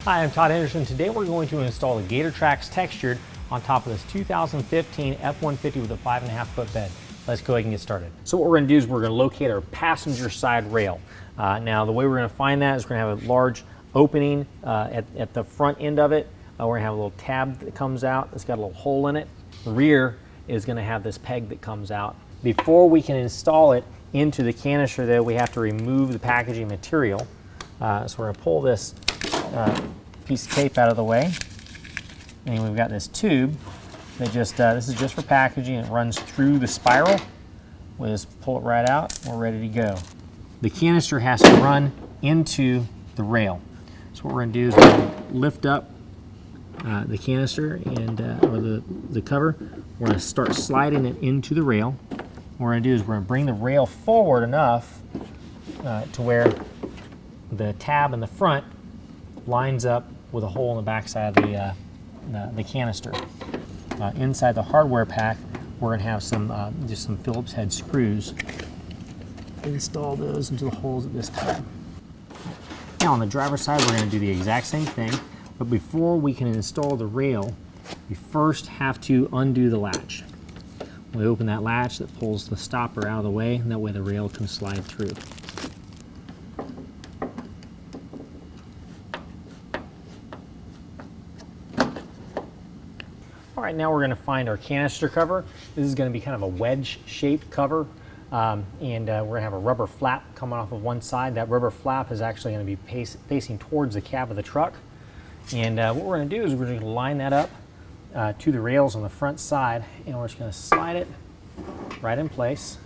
Hi, I'm Todd Anderson. Today we're going to install the GatorTrax textured on top of this 2015 F-150 with a 5.5 foot bed. Let's go ahead and get started. So what we're going to do is we're going to locate our passenger side rail. Now the way we're going to find that is we're going to have a large opening at the front end of it. We're going to have a little tab that comes out. It's got a little hole in it. The rear is going to have this peg that comes out. Before we can install it into the canister though, we have to remove the packaging material. So we're going to pull this piece of tape out of the way, and we've got this tube that this is just for packaging. It runs through the spiral. We'll just pull it right out. We're ready to go. The canister has to run into the rail. So what we're going to do is we're going to lift up the canister and or the cover. We're going to start sliding it into the rail. What we're going to do is we're going to bring the rail forward enough to where the tab in the front lines up with a hole in the back side of the canister. Inside the hardware pack, we're going to have just some Phillips head screws. Install those into the holes of this tab. Now on the driver's side, we're going to do the exact same thing, but before we can install the rail, we first have to undo the latch. We open that latch that pulls the stopper out of the way, and that way the rail can slide through. All right, now we're going to find our canister cover. This is going to be kind of a wedge-shaped cover, and we're going to have a rubber flap coming off of one side. That rubber flap is actually going to be facing towards the cab of the truck. And what we're going to do is we're going to line that up to the rails on the front side, and we're just going to slide it right in place.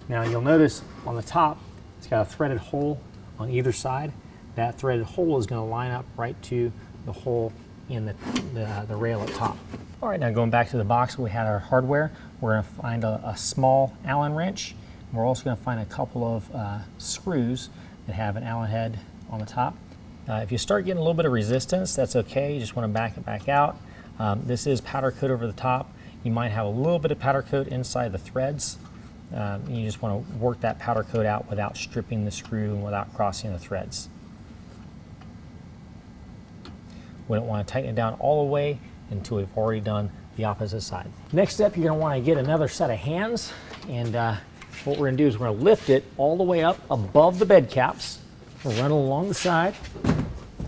Now you'll notice on the top, it's got a threaded hole on either side. That threaded hole is going to line up right to the hole in the rail at top. All right, now going back to the box, we had our hardware. We're going to find a small Allen wrench. We're also going to find a couple of screws that have an Allen head on the top. If you start getting a little bit of resistance, that's okay. You just want to back it back out. This is powder coat over the top. You might have a little bit of powder coat inside the threads. You just want to work that powder coat out without stripping the screw and without crossing the threads. We don't want to tighten it down all the way until we've already done the opposite side. Next step, you're going to want to get another set of hands, and what we're going to do is we're going to lift it all the way up above the bed caps. We'll run it along the side.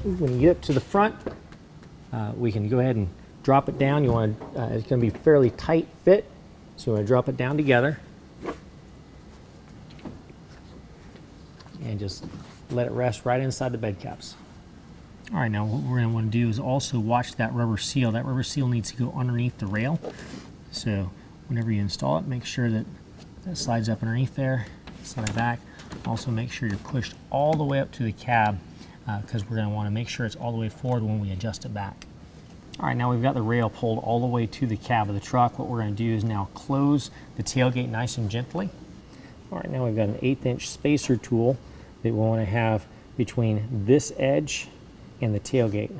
When you get up to the front, we can go ahead and drop it down. You want to, it's going to be fairly tight fit, so we're going to drop it down together and just let it rest right inside the bed caps. All right, now what we're going to want to do is also watch that rubber seal. That rubber seal needs to go underneath the rail. So whenever you install it, make sure that that slides up underneath there, slide it back. Also make sure you're pushed all the way up to the cab because we're going to want to make sure it's all the way forward when we adjust it back. All right, now we've got the rail pulled all the way to the cab of the truck. What we're going to do is now close the tailgate nice and gently. All right, now we've got an 1/8 inch spacer tool that we want to have between this edge and the tailgate.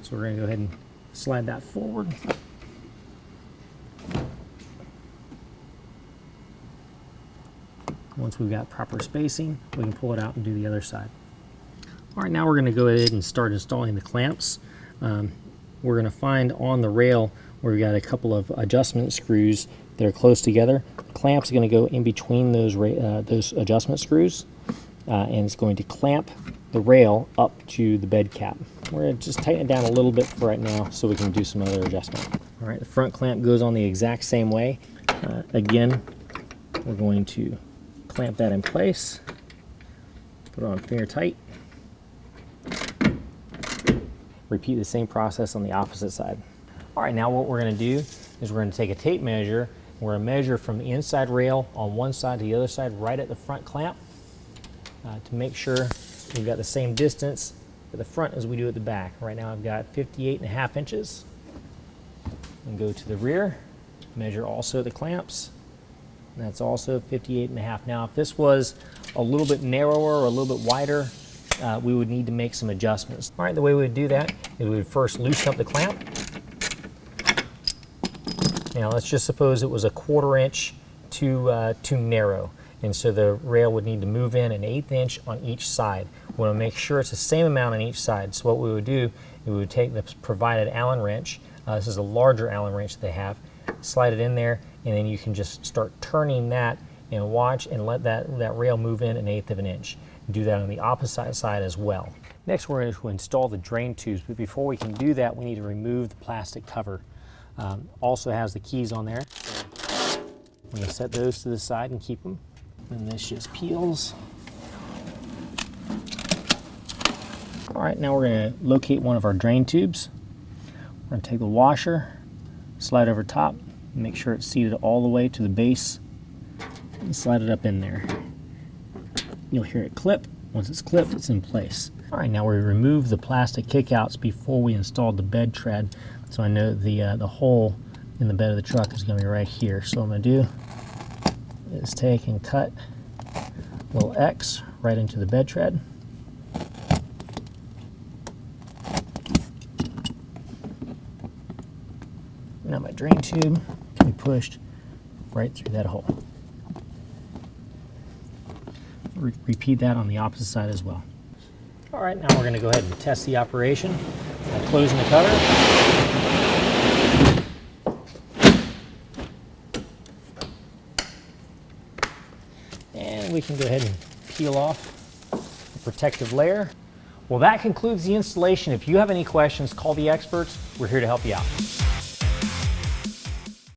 So we're going to go ahead and slide that forward. Once we've got proper spacing, we can pull it out and do the other side. All right, now we're going to go ahead and start installing the clamps. We're going to find on the rail where we've got a couple of adjustment screws that are close together. The clamp's going to go in between those adjustment screws, and it's going to clamp the rail up to the bed cap. We're going to just tighten it down a little bit for right now so we can do some other adjustment. All right, the front clamp goes on the exact same way. Again, we're going to clamp that in place, put it on finger tight. Repeat the same process on the opposite side. All right, now what we're going to do is we're going to take a tape measure. We're going to measure from the inside rail on one side to the other side right at the front clamp to make sure we've got the same distance at the front as we do at the back. Right now I've got 58.5 inches. And go to the rear, measure also the clamps. And that's also 58.5. Now if this was a little bit narrower or a little bit wider, we would need to make some adjustments. All right, the way we would do that is we would first loosen up the clamp. Now let's just suppose it was a 1/4 inch too narrow. And so the rail would need to move in an 1/8 inch on each side. We want to make sure it's the same amount on each side. So what we would do, we would take the provided Allen wrench. This is a larger Allen wrench that they have. Slide it in there, and then you can just start turning that and watch and let that rail move in 1/8 of an inch. Do that on the opposite side as well. Next, we're going to install the drain tubes, but before we can do that, we need to remove the plastic cover. Also has the keys on there. We're going to set those to the side and keep them. And this just peels. All right, now we're going to locate one of our drain tubes. We're going to take the washer, slide over top, make sure it's seated all the way to the base, and slide it up in there. You'll hear it clip. Once it's clipped, it's in place. All right, now we remove the plastic kickouts before we installed the bed tread. So I know the hole in the bed of the truck is going to be right here. So what I'm going to do is take and cut a little X right into the bed tread. Now my drain tube can be pushed right through that hole. Repeat that on the opposite side as well. All right, now we're going to go ahead and test the operation by closing the cover. And we can go ahead and peel off the protective layer. Well, that concludes the installation. If you have any questions, call the experts. We're here to help you out.